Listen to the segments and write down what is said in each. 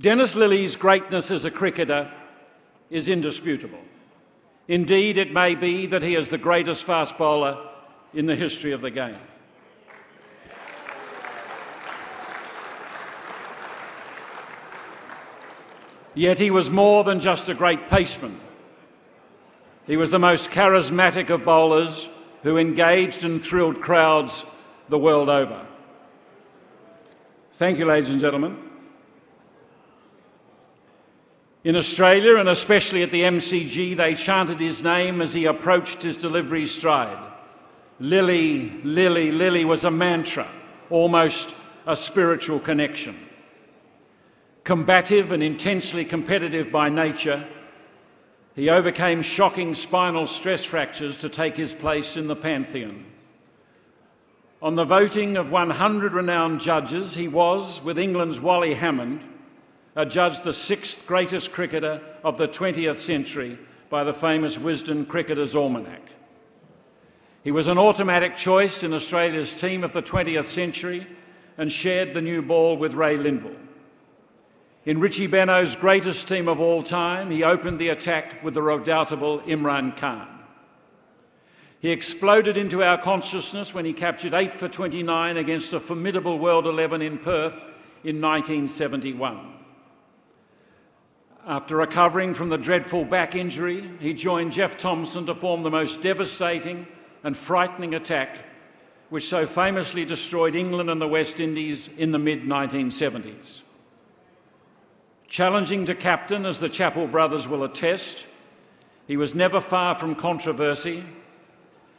Dennis Lillee's greatness as a cricketer is indisputable. Indeed, it may be that he is the greatest fast bowler in the history of the game. Yet he was more than just a great paceman. He was the most charismatic of bowlers who engaged and thrilled crowds the world over. Thank you, ladies and gentlemen. In Australia, and especially at the MCG, they chanted his name as he approached his delivery stride. Lillee, Lillee, Lillee was a mantra, almost a spiritual connection. Combative and intensely competitive by nature, he overcame shocking spinal stress fractures to take his place in the pantheon. On the voting of 100 renowned judges, he was, with England's Wally Hammond, adjudged the sixth greatest cricketer of the 20th century by the famous Wisden Cricketer's Almanac. He was an automatic choice in Australia's team of the 20th century and shared the new ball with Ray Lindwall. In Richie Benaud's greatest team of all time, he opened the attack with the redoubtable Imran Khan. He exploded into our consciousness when he captured 8 for 29 against a formidable World 11 in Perth in 1971. After recovering from the dreadful back injury, he joined Jeff Thomson to form the most devastating and frightening attack which so famously destroyed England and the West Indies in the mid-1970s. Challenging to captain, as the Chappell brothers will attest, he was never far from controversy,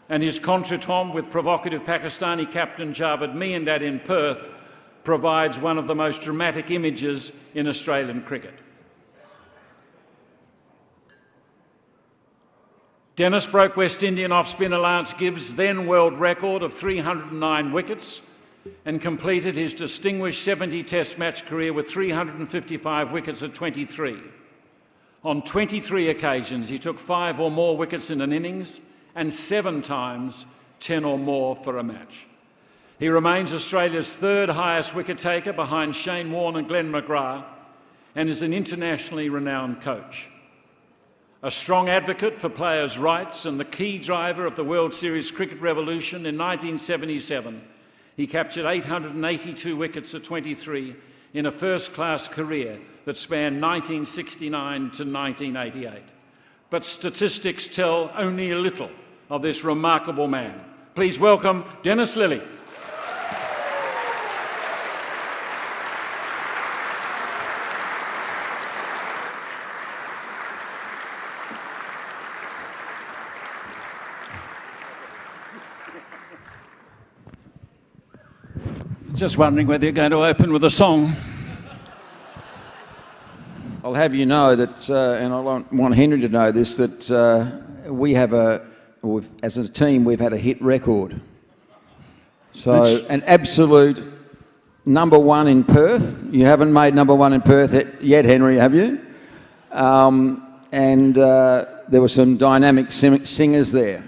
and his contretemps with provocative Pakistani captain Javed Miandad in Perth provides one of the most dramatic images in Australian cricket. Dennis broke West Indian off-spinner Lance Gibbs' then world record of 309 wickets and completed his distinguished 70 Test match career with 355 wickets at 23. On 23 occasions, he took 5 or more wickets in an innings and 7 times 10 or more for a match. He remains Australia's third highest wicket taker behind Shane Warne and Glenn McGrath, and is an internationally renowned coach. A strong advocate for players' rights and the key driver of the World Series cricket revolution in 1977, he captured 882 wickets at 23 in a first-class career that spanned 1969 to 1988. But statistics tell only a little of this remarkable man. Please welcome Dennis Lillee. Just wondering whether you're going to open with a song. I'll have you know that, and I want Henry to know this, that we have as a team, we've had a hit record. So, an absolute number one in Perth. You haven't made number one in Perth yet, Henry, have you? And there were some dynamic singers there.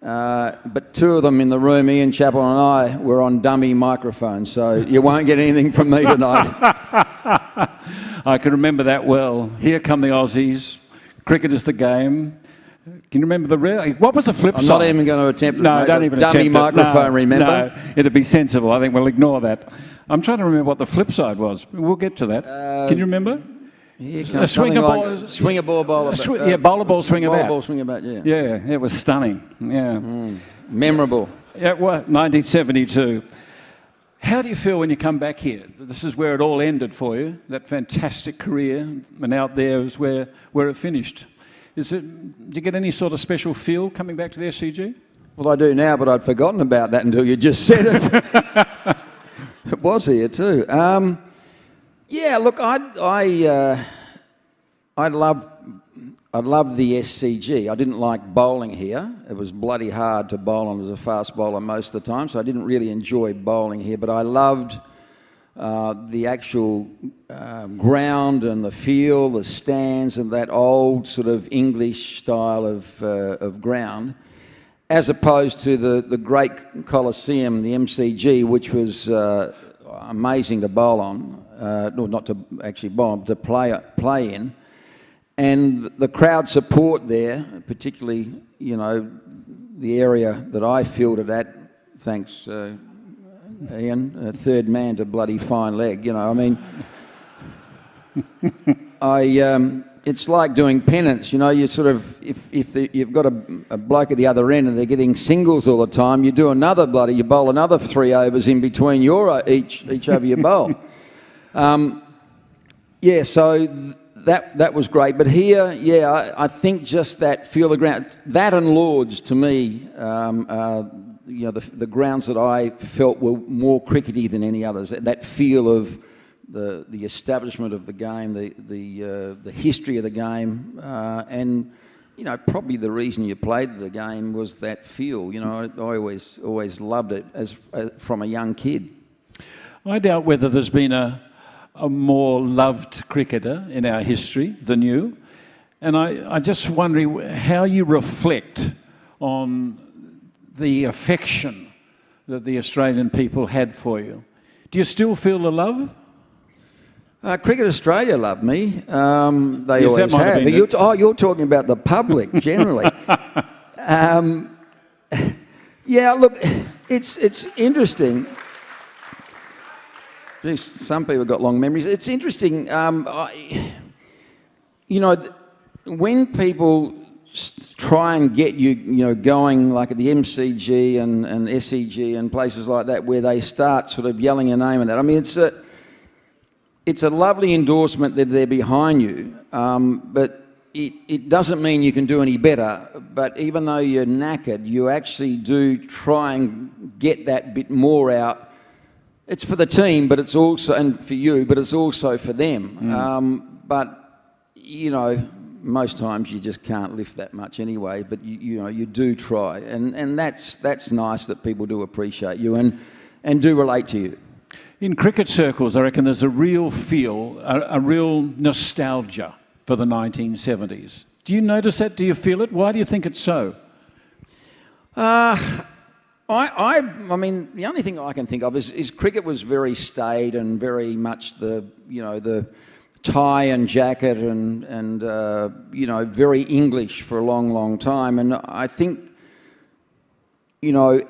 But 2 of them in the room, Ian Chappell and I, were on dummy microphones, so you won't get anything from me tonight. I can remember that well. Here come the Aussies. Cricket is the game. Can you remember what was the flip side? I'm not even going to attempt it. No, don't even attempt dummy it. microphone, No, remember? No, it'd be sensible. I think we'll ignore that. I'm trying to remember what the flip side was. We'll get to that. Can you remember? A swinger ball, swinger ball, bowler. Bowler ball, swing about. Bowler ball, swing about, yeah. Yeah, it was stunning. Yeah. Memorable. Yeah, well, 1972. How do you feel when you come back here? This is where it all ended for you, that fantastic career, and out there is where it finished. Do you get any sort of special feel coming back to the SCG? Well, I do now, but I'd forgotten about that until you just said it. It was here too. Yeah, look, I love the SCG. I didn't like bowling here. It was bloody hard to bowl on as a fast bowler most of the time, so I didn't really enjoy bowling here. But I loved the actual ground and the feel, the stands, and that old sort of English style of ground, as opposed to the great Coliseum, the MCG, which was amazing to bowl on, no, not to actually bowl on, to play in. And the crowd support there, particularly, you know, the area that I fielded at, thanks Ian, third man to bloody fine leg, you know, I mean, it's like doing penance, you know, you sort of, if you've got a bloke at the other end and they're getting singles all the time, you do another you bowl another 3 overs in between each over your bowl. Yeah, so that was great. But here, yeah, I think just that feel of the ground, that and Lords to me, you know, the grounds that I felt were more crickety than any others. That feel of the establishment of the game, the history of the game, and you know, probably the reason you played the game was that feel. You know, I always loved it as from a young kid. I doubt whether there's been a more loved cricketer in our history than you, and I just wondering how you reflect on the affection that the Australian people had for you. Do you still feel the love? Cricket Australia love me. They Yes, always have. You're talking about the public generally. Yeah, look, it's interesting. Jeez, some people have got long memories. It's interesting. You know, when people try and get you, you know, going like at the MCG and SEG and places like that, where they start sort of yelling your name and that. I mean, it's a lovely endorsement that they're behind you, but it doesn't mean you can do any better. But even though you're knackered, you actually do try and get that bit more out. It's for the team, but it's also, and for you, but it's also for them. But, you know, most times you just can't lift that much anyway, but you know, you do try. And that's nice that people do appreciate you and do relate to you. In cricket circles, I reckon there's a real feel, a real nostalgia for the 1970s. Do you notice that? Do you feel it? Why do you think it's so? I mean, the only thing I can think of is cricket was very staid and very much the tie and jacket and you know, very English for a long, long time. And I think, you know,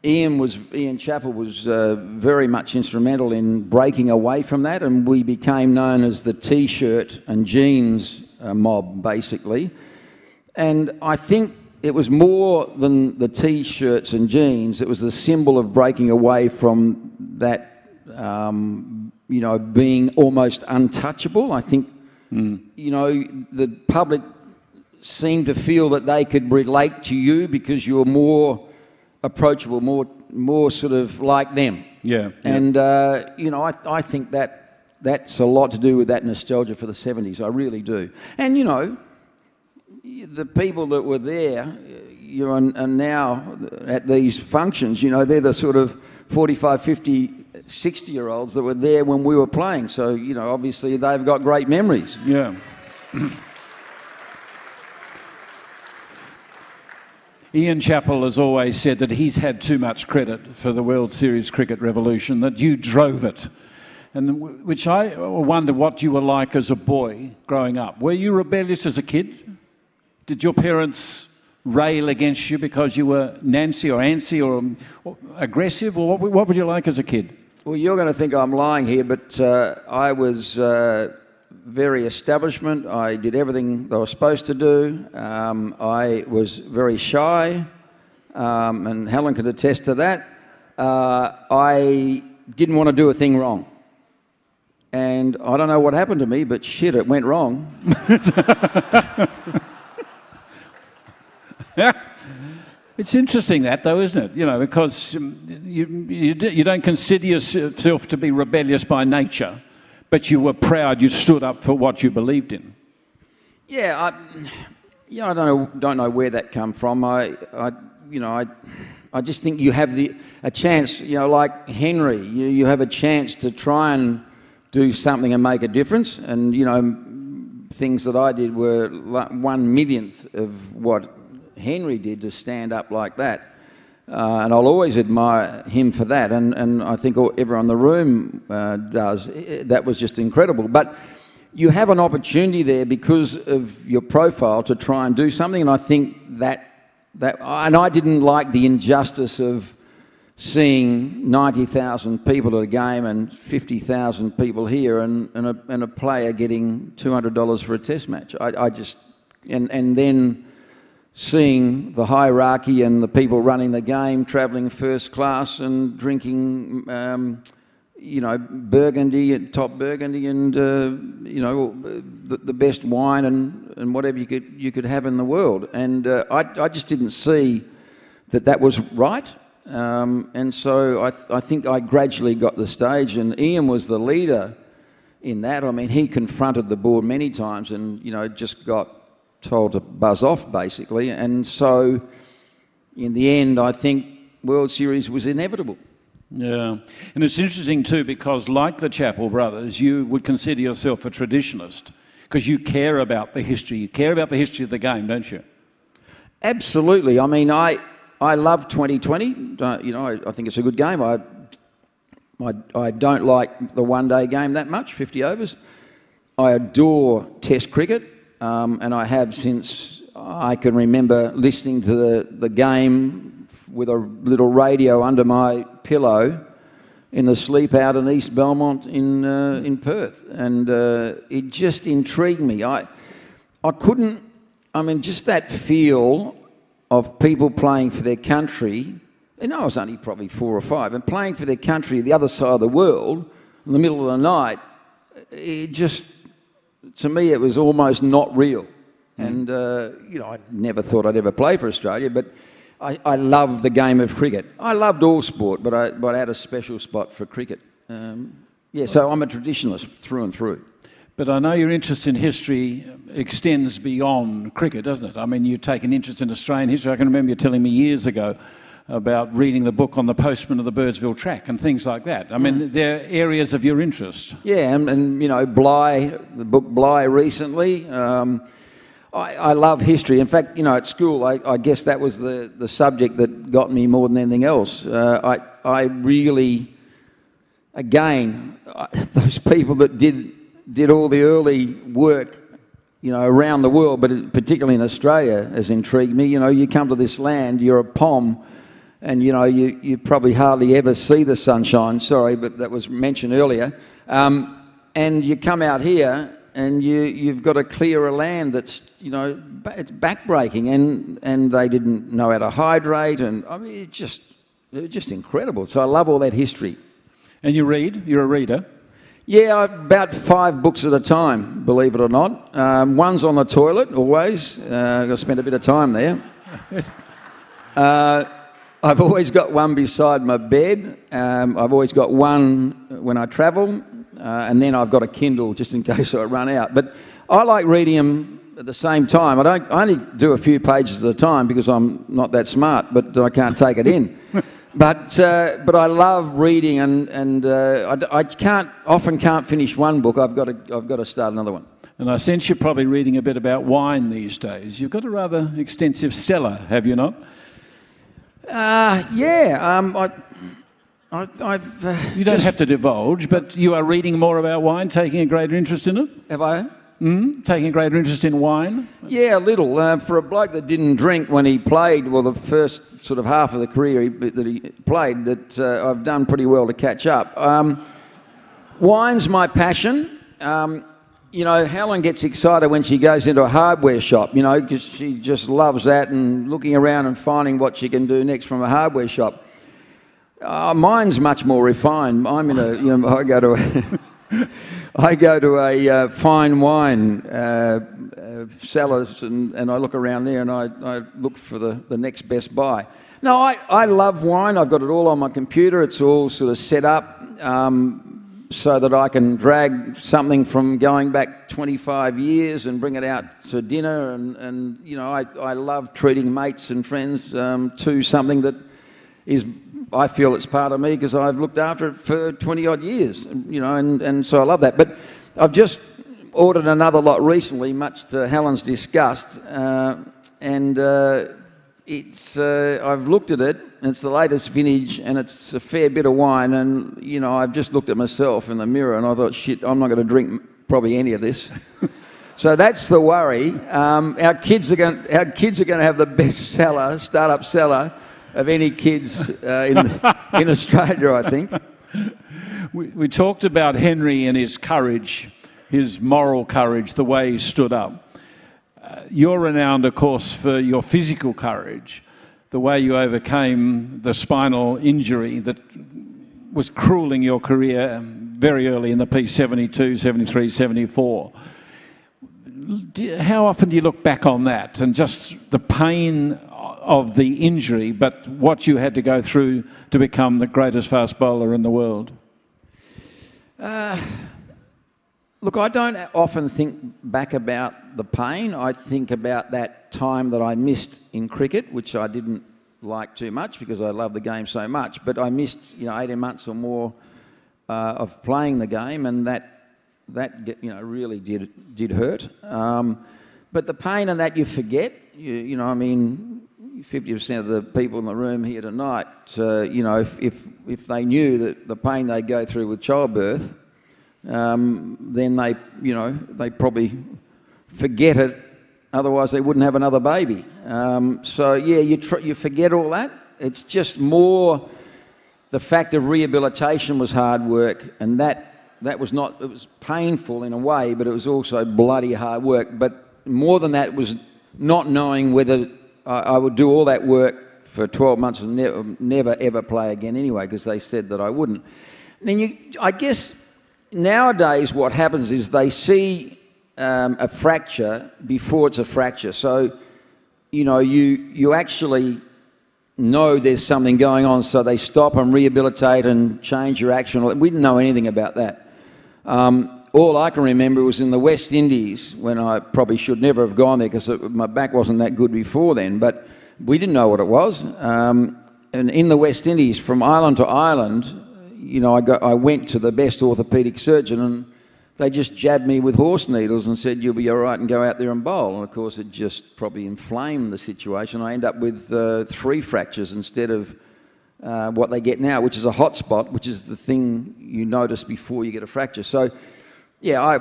Ian Chappell was very much instrumental in breaking away from that, and we became known as the T-shirt and jeans mob, basically. And I think it was more than the T-shirts and jeans. It was the symbol of breaking away from that, you know, being almost untouchable. I think, you know, the public seemed to feel that they could relate to you because you were more approachable, more sort of like them. Yeah. And, you know, I think that's a lot to do with that nostalgia for the 70s. I really do. And, you know, the people that were there, you know, and now at these functions, you know, they're the sort of 45, 50, 60-year-olds that were there when we were playing. So, you know, obviously they've got great memories. Yeah. Ian Chappell has always said that he's had too much credit for the World Series cricket revolution, that you drove it. And which I wonder what you were like as a boy growing up. Were you rebellious as a kid? Did your parents rail against you because you were Nancy or antsy or aggressive? Or what were you like as a kid? Well, you're going to think I'm lying here, but I was very establishment. I did everything I was supposed to do. I was very shy, and Helen can attest to that. I didn't want to do a thing wrong. And I don't know what happened to me, but shit, it went wrong. It's interesting that, though, isn't it? You know, because you don't consider yourself to be rebellious by nature, but you were proud. You stood up for what you believed in. Yeah, I don't know where that come from. I just think you have a chance. You know, like Henry, you have a chance to try and do something and make a difference. And you know, things that I did were 1/1,000,000th of what Henry did to stand up like that. and I'll always admire him for that, and I think everyone in the room does. That was just incredible. But you have an opportunity there because of your profile to try and do something, and I think that and I didn't like the injustice of seeing 90,000 people at a game and 50,000 people here, and a player getting $200 for a test match. I just and then seeing the hierarchy and the people running the game travelling first class and drinking, Burgundy, top Burgundy, and the best wine and whatever you could have in the world. And I just didn't see that was right. And so I think I gradually got the stage, and Ian was the leader in that. I mean, he confronted the board many times and, just got told to buzz off, basically. And so in the end, I think World Series was inevitable. Yeah, and it's interesting too, because like the Chappell brothers, you would consider yourself a traditionalist because you care about the history. You care about the history of the game, don't you? Absolutely. I mean, I love 2020. I think it's a good game. I don't like the one-day game that much, 50 overs. I adore Test cricket, and I have since I can remember listening to the game with a little radio under my pillow in the sleep out in East Belmont in Perth, and it just intrigued me. I couldn't. I mean, just that feel of people playing for their country, and I was only probably 4 or 5, and playing for their country the other side of the world in the middle of the night, it just, to me, it was almost not real. And, I never thought I'd ever play for Australia, but I love the game of cricket. I loved all sport, but I had a special spot for cricket. So I'm a traditionalist through and through. But I know your interest in history extends beyond cricket, doesn't it? I mean, you take an interest in Australian history. I can remember you telling me years ago about reading the book on the postman of the Birdsville track and things like that. I mean, they're areas of your interest. Yeah, and Bligh, the book Bligh recently. I love history. In fact, at school, I guess that was the subject that got me more than anything else. I really, again, those people that did all the early work, around the world, but particularly in Australia, has intrigued me. You come to this land, you're a POM, and you probably hardly ever see the sunshine. Sorry, but that was mentioned earlier. And you come out here, and you've got to clear a land that's, it's backbreaking, and they didn't know how to hydrate, and I mean, it's just incredible. So I love all that history. And you read? You're a reader? Yeah, about 5 books at a time, believe it or not. One's on the toilet, always. I've got to spend a bit of time there. I've always got one beside my bed. I've always got one when I travel. And then I've got a Kindle just in case I run out. But I like reading them at the same time. I only do a few pages at a time because I'm not that smart, but I can't take it in. But I love reading, and I can't finish one book. I've got to start another one. And I sense you're probably reading a bit about wine these days. You've got a rather extensive cellar, have you not? Yeah. You don't have to divulge, but you are reading more about wine, taking a greater interest in it? Have I? Taking a greater interest in wine? Yeah, a little. For a bloke that didn't drink when he played, the first sort of half of the career that he played, that I've done pretty well to catch up. Wine's my passion. Helen gets excited when she goes into a hardware shop, because she just loves that and looking around and finding what she can do next from a hardware shop. Mine's much more refined. I'm in a, I go to a fine wine cellars, and I look around there and I look for the next best buy. No, I love wine. I've got it all on my computer. It's all sort of set up so that I can drag something from going back 25 years and bring it out to dinner. And I love treating mates and friends to something that is, I feel it's part of me because I've looked after it for 20-odd years, and so I love that. But I've just ordered another lot recently, much to Helen's disgust, and I've looked at it, and it's the latest vintage, and it's a fair bit of wine, and, you know, I've just looked at myself in the mirror, and I thought, shit, I'm not going to drink probably any of this. So that's the worry. Our kids are going to have the best cellar, startup cellar, of any kids in Australia, I think. We talked about Henry and his courage, his moral courage, the way he stood up. You're renowned, of course, for your physical courage, the way you overcame the spinal injury that was cruelling your career very early in the piece, 72, 73, 74. How often do you look back on that and just the pain of the injury, but what you had to go through to become the greatest fast bowler in the world? Look, I don't often think back about the pain. I think about that time that I missed in cricket, which I didn't like too much because I love the game so much. But I missed, 18 months or more of playing the game, and that really did hurt. But the pain and that you forget. 50% of the people in the room here tonight, if they knew that the pain they go through with childbirth, then they probably forget it. Otherwise, they wouldn't have another baby. You forget all that. It's just more the fact of rehabilitation was hard work, and that was not. It was painful in a way, but it was also bloody hard work. But more than that was not knowing whether I would do all that work for 12 months and never ever play again anyway, because they said that I wouldn't. And then I guess. Nowadays, what happens is they see a fracture before it's a fracture. So, you actually know there's something going on, so they stop and rehabilitate and change your action. We didn't know anything about that. All I can remember was in the West Indies, when I probably should never have gone there because my back wasn't that good before then, but we didn't know what it was. And in the West Indies, from island to island, I went to the best orthopaedic surgeon, and they just jabbed me with horse needles and said, you'll be all right, and go out there and bowl. And of course, it just probably inflamed the situation. I end up with 3 fractures instead of what they get now, which is a hot spot, which is the thing you notice before you get a fracture. So, yeah,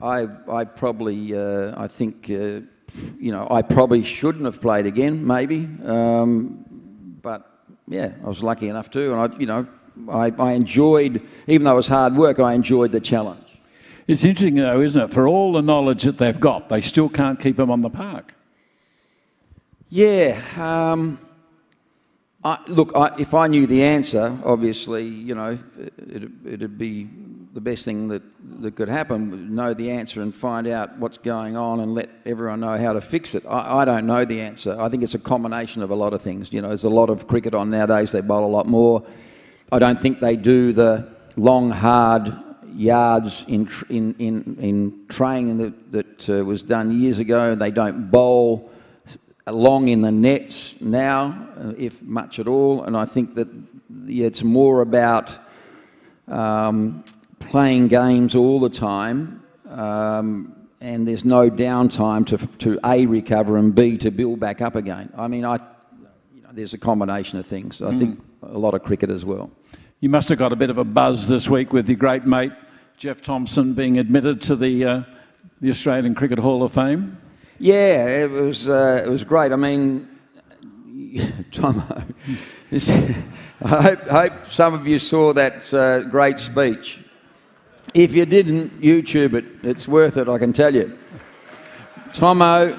I probably, I think, I probably shouldn't have played again, maybe. But, yeah, I was lucky enough to, and I enjoyed, even though it was hard work, I enjoyed the challenge. It's interesting, though, isn't it? For all the knowledge that they've got, they still can't keep them on the park. Yeah. If I knew the answer, obviously, it'd be the best thing that could happen, know the answer and find out what's going on and let everyone know how to fix it. I don't know the answer. I think it's a combination of a lot of things. There's a lot of cricket on nowadays. They bowl a lot more. I don't think they do the long, hard yards in training that was done years ago. They don't bowl long in the nets now, if much at all. And I think that it's more about playing games all the time, and there's no downtime to A, recover, and B, to build back up again. I mean, there's a combination of things. I think a lot of cricket as well. You must have got a bit of a buzz this week with your great mate Jeff Thomson being admitted to the Australian Cricket Hall of Fame. Yeah, it was great. I mean, Tom, I hope some of you saw that great speech. If you didn't, YouTube it. It's worth it, I can tell you. Tomo,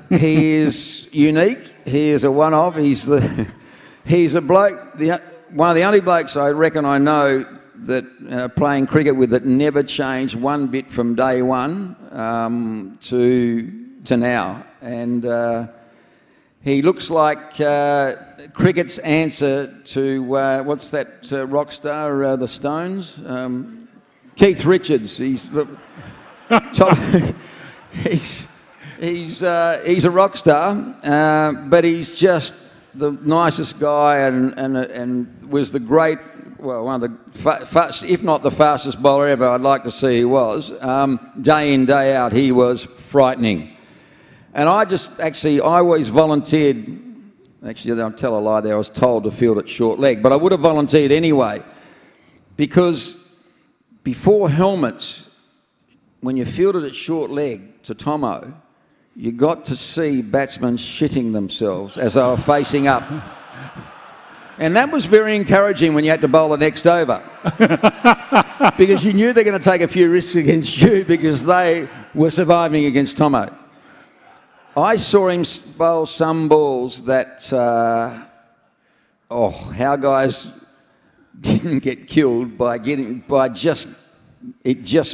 he is unique. He is a one-off. He's a bloke, one of the only blokes I reckon I know that playing cricket with that never changed one bit from day one to now. And he looks like cricket's answer to, what's that rock star, the Stones? Keith Richards. He's a rock star, but he's just the nicest guy and was the great, well, one of the, if not the fastest bowler ever, I'd like to see he was. Day in, day out, he was frightening. And I always volunteered. Actually, I'll tell a lie there. I was told to field at short leg, but I would have volunteered anyway, because before helmets, when you fielded at short leg to Tomo, you got to see batsmen shitting themselves as they were facing up. And that was very encouraging when you had to bowl the next over, because you knew they're going to take a few risks against you because they were surviving against Tomo. I saw him bowl some balls that, how guys didn't get killed by just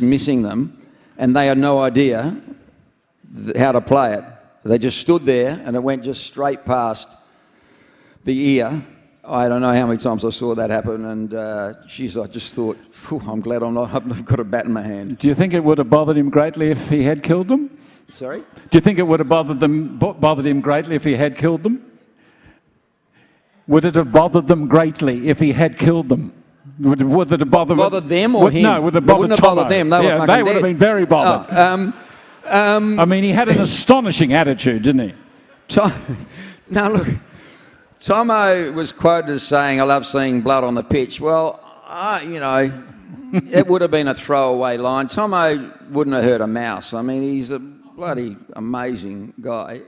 missing them, and they had no idea how to play it. They just stood there and it went just straight past the ear. I don't know how many times I saw that happen, and I just thought, I'm glad I've got a bat in my hand. Do you think it would have bothered him greatly if he had killed them? Sorry? Do you think it would have bothered him greatly if he had killed them? Would it have bothered them greatly if he had killed them? Would it have bothered them or him? No, would it wouldn't have bothered them. They were they would have been very bothered. I mean, he had an astonishing attitude, didn't he? Now look, Tomo was quoted as saying, "I love seeing blood on the pitch." Well, it would have been a throwaway line. Tomo wouldn't have hurt a mouse. I mean, he's a bloody amazing guy.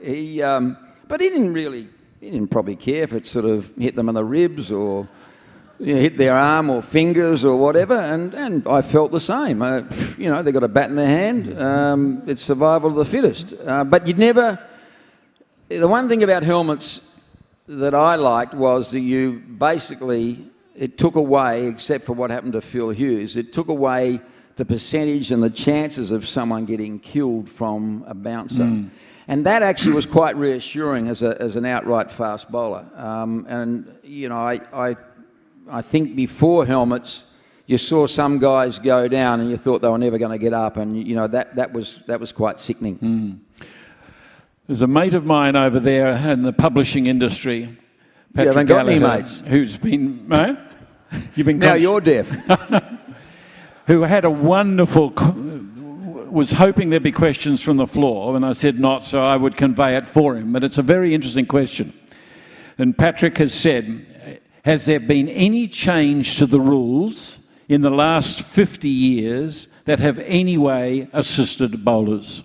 But he didn't probably care if it sort of hit them in the ribs or hit their arm or fingers or whatever. And I felt the same. They've got a bat in their hand. It's survival of the fittest. But you'd never. The one thing about helmets that I liked was that it took away, except for what happened to Phil Hughes, it took away the percentage and the chances of someone getting killed from a bouncer. And that actually was quite reassuring as an outright fast bowler. I think before helmets, you saw some guys go down and you thought they were never going to get up, and that was quite sickening. There's a mate of mine over there in the publishing industry, Patrick You haven't got any Gallagher, mates? who's been... No? You've been Now you're deaf. who had a wonderful... was hoping there'd be questions from the floor, and I said not, so I would convey it for him. But it's a very interesting question. And Patrick has said, has there been any change to the rules in the last 50 years that have any way assisted bowlers?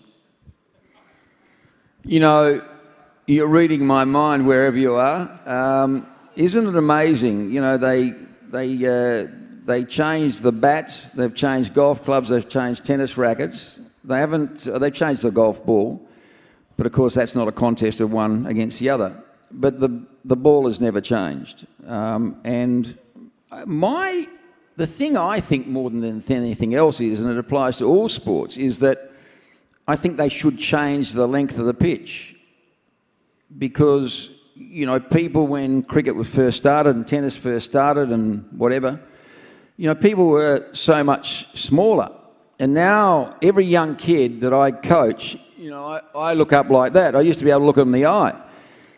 You're reading my mind wherever you are. Isn't it amazing? They changed the bats, they've changed golf clubs, they've changed tennis rackets. They've changed the golf ball, but of course that's not a contest of one against the other. But the ball has never changed. The thing I think more than anything else is, and it applies to all sports, is that I think they should change the length of the pitch. Because, people, when cricket was first started and tennis first started and whatever, people were so much smaller. And now every young kid that I coach, I look up like that. I used to be able to look them in the eye.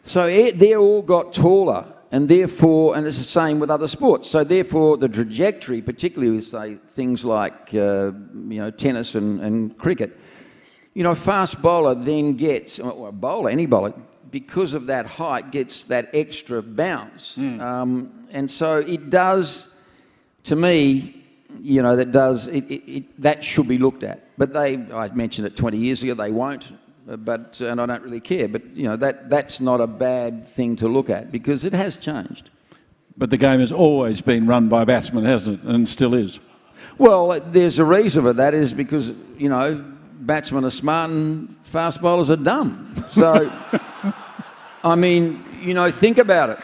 So they all got taller, and it's the same with other sports. So therefore the trajectory, particularly with, say, things like, tennis and cricket, fast bowler then gets, or a bowler, any bowler, because of that height, gets that extra bounce. And so it does, to me, that should be looked at. But I mentioned it 20 years ago, they won't, and I don't really care. But, that's not a bad thing to look at, because it has changed. But the game has always been run by batsmen, hasn't it? And still is. Well, there's a reason for that, is because, batsmen are smart and fast bowlers are dumb. So, I mean, think about it.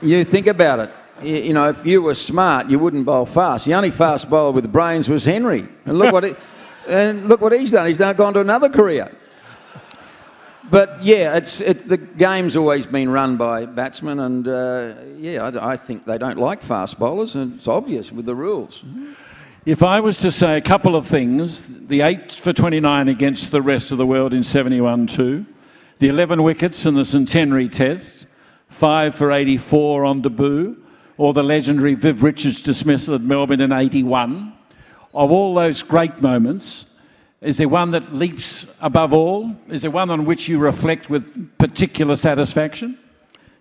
You think about it. If you were smart, you wouldn't bowl fast. The only fast bowler with brains was Henry. And look what he's done. He's now gone to another career. But yeah, the game's always been run by batsmen, and I think they don't like fast bowlers, and it's obvious with the rules. If I was to say a couple of things, the 8 for 29 against the rest of the world in 71-2, the 11 wickets in the centenary test, 5 for 84 on debut, or the legendary Viv Richards dismissal at Melbourne in 81. Of all those great moments, Is there one that leaps above all? Is there one on which you reflect with particular satisfaction?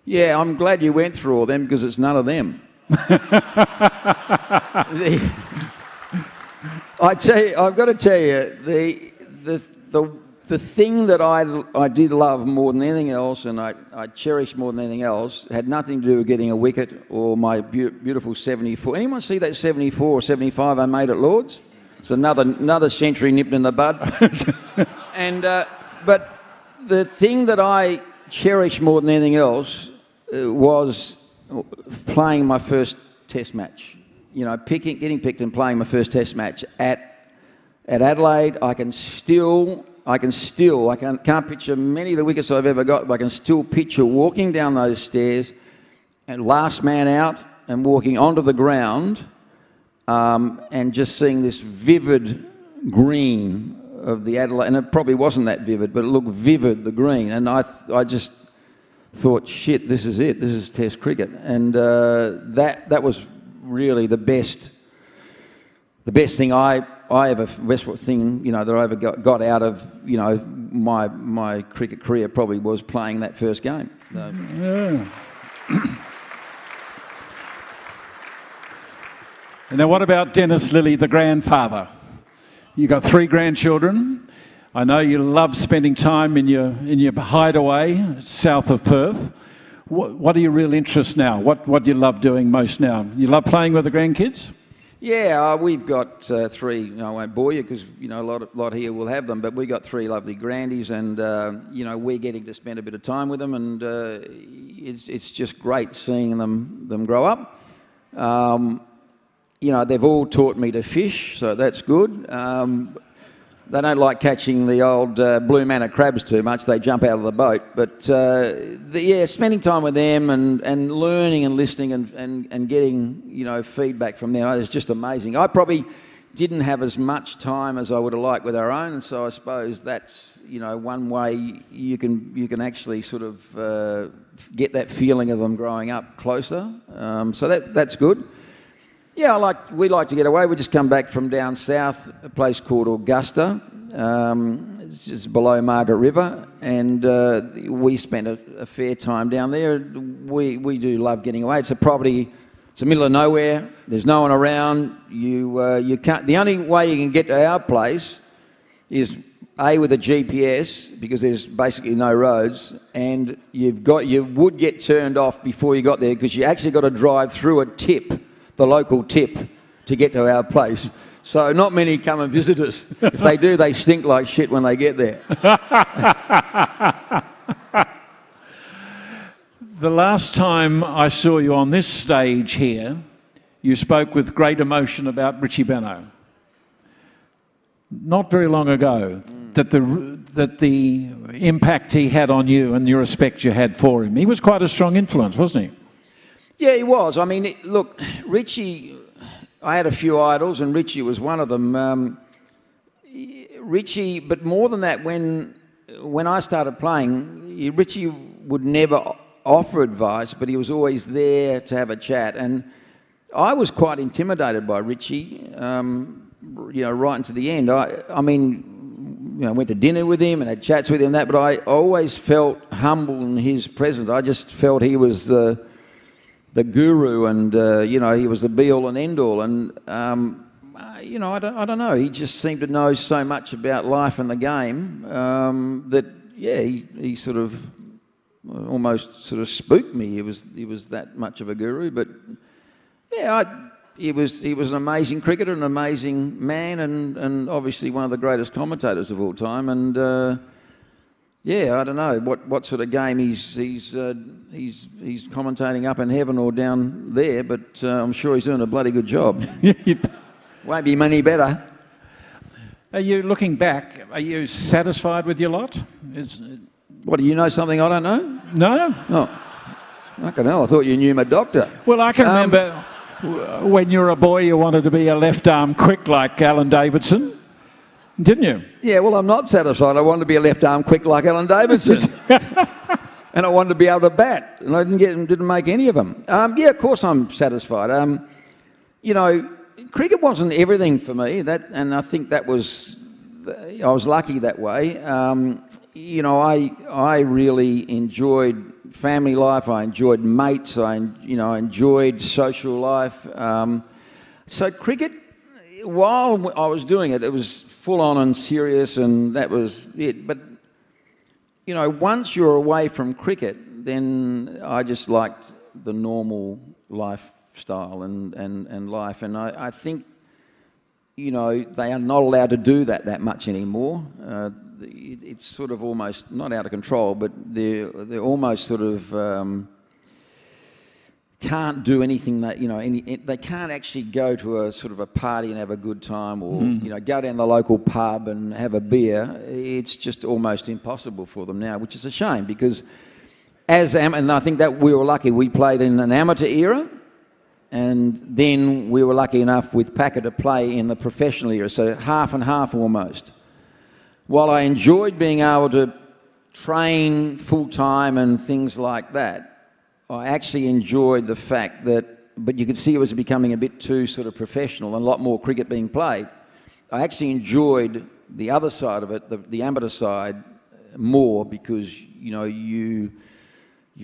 Yeah, I'm glad you went through all them because it's none of them. I've got to tell you, the thing that I did love more than anything else, and I cherished more than anything else, had nothing to do with getting a wicket or my beautiful 74. Anyone see that 74 or 75 I made at Lord's? It's another century nipped in the bud. But the thing that I cherished more than anything else was playing my first Test match. You know, getting picked and playing my first Test match at Adelaide. I can't picture many of the wickets I've ever got, but I can still picture walking down those stairs and last man out and walking onto the ground and just seeing this vivid green of the Adelaide, and it probably wasn't that vivid, but it looked vivid, the green, and I just thought, shit, this is it, this is Test cricket, and that was really the best thing I ever, best thing, you know, that I ever got out of, you know, my cricket career probably was playing that first game. So. Yeah. Now, what about Dennis Lillee, the grandfather? You got 3 grandchildren. I know you love spending time in your hideaway south of Perth. What are your real interests now? What do you love doing most now? You love playing with the grandkids? Yeah, we've got 3. You know, I won't bore you because you know a lot here will have them. But we got 3 lovely grandies, and you know we're getting to spend a bit of time with them, and it's just great seeing them grow up. You know, they've all taught me to fish, so that's good. They don't like catching the old blue manna crabs too much. They jump out of the boat. But, spending time with them and learning and listening and getting, you know, feedback from them is just amazing. I probably didn't have as much time as I would have liked with our own, and so I suppose that's, you know, one way you can actually sort of get that feeling of them growing up closer. So that's good. Yeah, we like to get away. We just come back from down south, a place called Augusta. It's just below Margaret River, and we spent a fair time down there. We do love getting away. It's a property. It's the middle of nowhere. There's no one around. You can't. The only way you can get to our place is with a GPS, because there's basically no roads, and you would get turned off before you got there because you actually got to drive through a tip. The local tip to get to our place. So not many come and visit us. If they do, they stink like shit when they get there. The last time I saw you on this stage here, you spoke with great emotion about Richie Benaud. Not very long ago, that the impact he had on you and your respect you had for him. He was quite a strong influence, wasn't he? Yeah, he was. I mean, look, Richie, I had a few idols, and Richie was one of them. Richie, but more than that, when I started playing, Richie would never offer advice, but he was always there to have a chat. And I was quite intimidated by Richie, you know, right into the end. I mean, you know, I went to dinner with him and had chats with him, but I always felt humble in his presence. I just felt he was the guru, and you know, he was the be-all and end-all, and you know, I don't know. He just seemed to know so much about life and the game that he sort of almost sort of spooked me. He was that much of a guru, but yeah, he was an amazing cricketer, an amazing man, and obviously one of the greatest commentators of all time, and. Yeah, I don't know what sort of game he's commentating up in heaven or down there, but I'm sure he's doing a bloody good job. Won't be many better. Are you looking back? Are you satisfied with your lot? What, do you know something I don't know? No. Oh, fucking hell! I thought you knew my doctor. Well, I can remember when you were a boy, you wanted to be a left arm quick like Alan Davidson. Didn't you? Yeah, well, I'm not satisfied. I wanted to be a left arm quick like Alan Davidson. And I wanted to be able to bat, and I didn't make any of them. Yeah, of course I'm satisfied. You know, cricket wasn't everything for me, and I think that was I was lucky that way. You know, I really enjoyed family life. I enjoyed mates. I enjoyed social life. So cricket, while I was doing it, it was full on and serious, and that was it. But you know, once you're away from cricket, then I just liked the normal lifestyle and life. And I think, you know, they are not allowed to do that much anymore. It's sort of almost not out of control, but they're almost sort of can't do anything that, you know, they can't actually go to a sort of a party and have a good time, or you know, go down the local pub and have a beer. It's just almost impossible for them now, which is a shame, because and I think that we were lucky. We played in an amateur era, and then we were lucky enough with Packer to play in the professional era, so half and half almost. While I enjoyed being able to train full-time and things like that, I actually enjoyed the fact that, but you could see it was becoming a bit too sort of professional and a lot more cricket being played. I actually enjoyed the other side of it, the amateur side, more, because, you know, you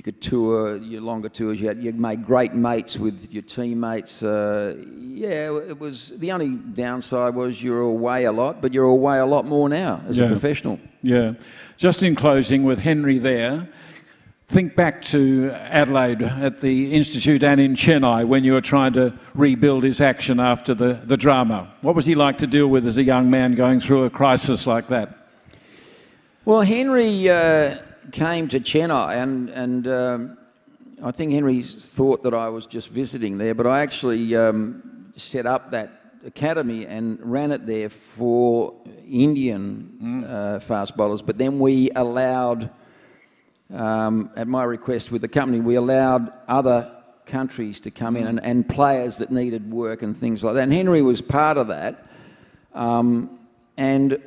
could tour your longer tours. You made great mates with your teammates. Yeah, it was, the only downside was you're away a lot, but you're away a lot more now as a professional. Yeah. Just in closing with Henry there, think back to Adelaide at the Institute and in Chennai when you were trying to rebuild his action after the drama. What was he like to deal with as a young man going through a crisis like that? Well, Henry came to Chennai, and I think Henry thought that I was just visiting there, but I actually set up that academy and ran it there for Indian fast bowlers. But then we allowed, at my request with the company, we allowed other countries to come in and players that needed work and things like that. And Henry was part of that. And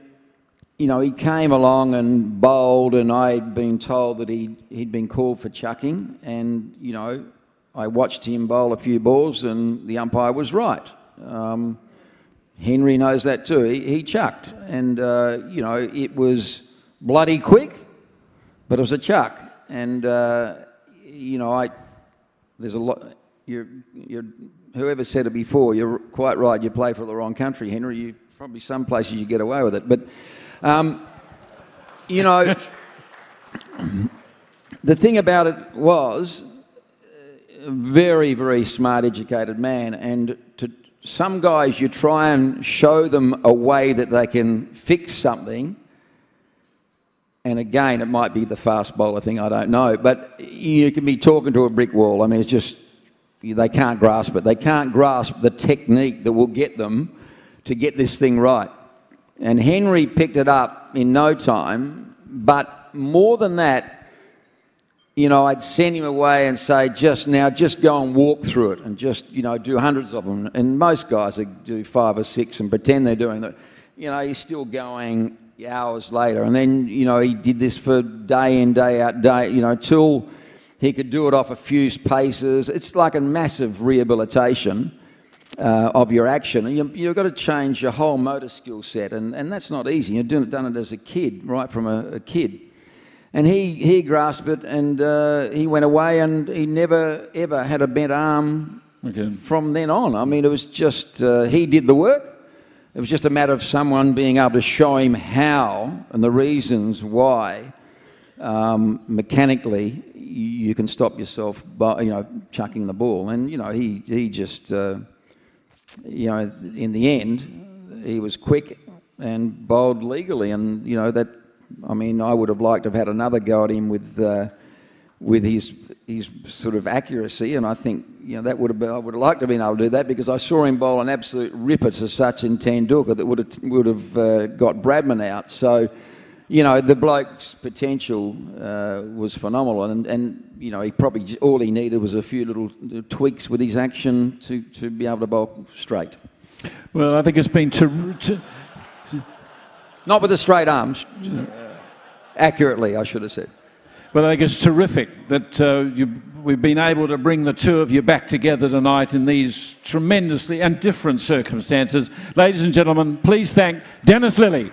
you know, he came along and bowled, and I'd been told that he'd been called for chucking, and, you know, I watched him bowl a few balls and the umpire was right. Henry knows that too. He chucked, and, you know, it was bloody quick, but it was a chuck. And, you know, there's a lot, whoever said it before, you're quite right, you play for the wrong country, Henry. Probably some places you get away with it, but you know, the thing about it was a very, very smart, educated man, and to some guys you try and show them a way that they can fix something, and again, it might be the fast bowler thing, I don't know, but you can be talking to a brick wall. I mean, it's just, they can't grasp it. They can't grasp the technique that will get them to get this thing right. And Henry picked it up in no time, but more than that, you know, I'd send him away and say, just go and walk through it and just, you know, do hundreds of them. And most guys would do 5 or 6 and pretend they're doing that. You know, he's still going hours later. And then, you know, he did this for day in, day out, you know, till he could do it off a few paces. It's like a massive rehabilitation of your action. And you've got to change your whole motor skill set, and that's not easy. You've done it as a kid, right from a kid. And he grasped it, and he went away, and he never, ever had a bent arm from then on. I mean, it was just, he did the work. It was just a matter of someone being able to show him how and the reasons why mechanically you can stop yourself by, you know, chucking the ball. And, you know, he just... you know, in the end, he was quick and bowled legally, and you know that. I mean, I would have liked to have had another go at him with his sort of accuracy, and I think, you know, that would have been, I would have liked to have been able to do that, because I saw him bowl an absolute ripper to Sachin Tendulkar that would have got Bradman out. So, you know, the bloke's potential was phenomenal, and you know, he probably, all he needed was a few little tweaks with his action to be able to bowl straight. Well, I think it's been not with the straight arms, accurately, I should have said. Well, I think it's terrific that we've been able to bring the two of you back together tonight in these tremendously and different circumstances. Ladies and gentlemen, please thank Dennis Lillee.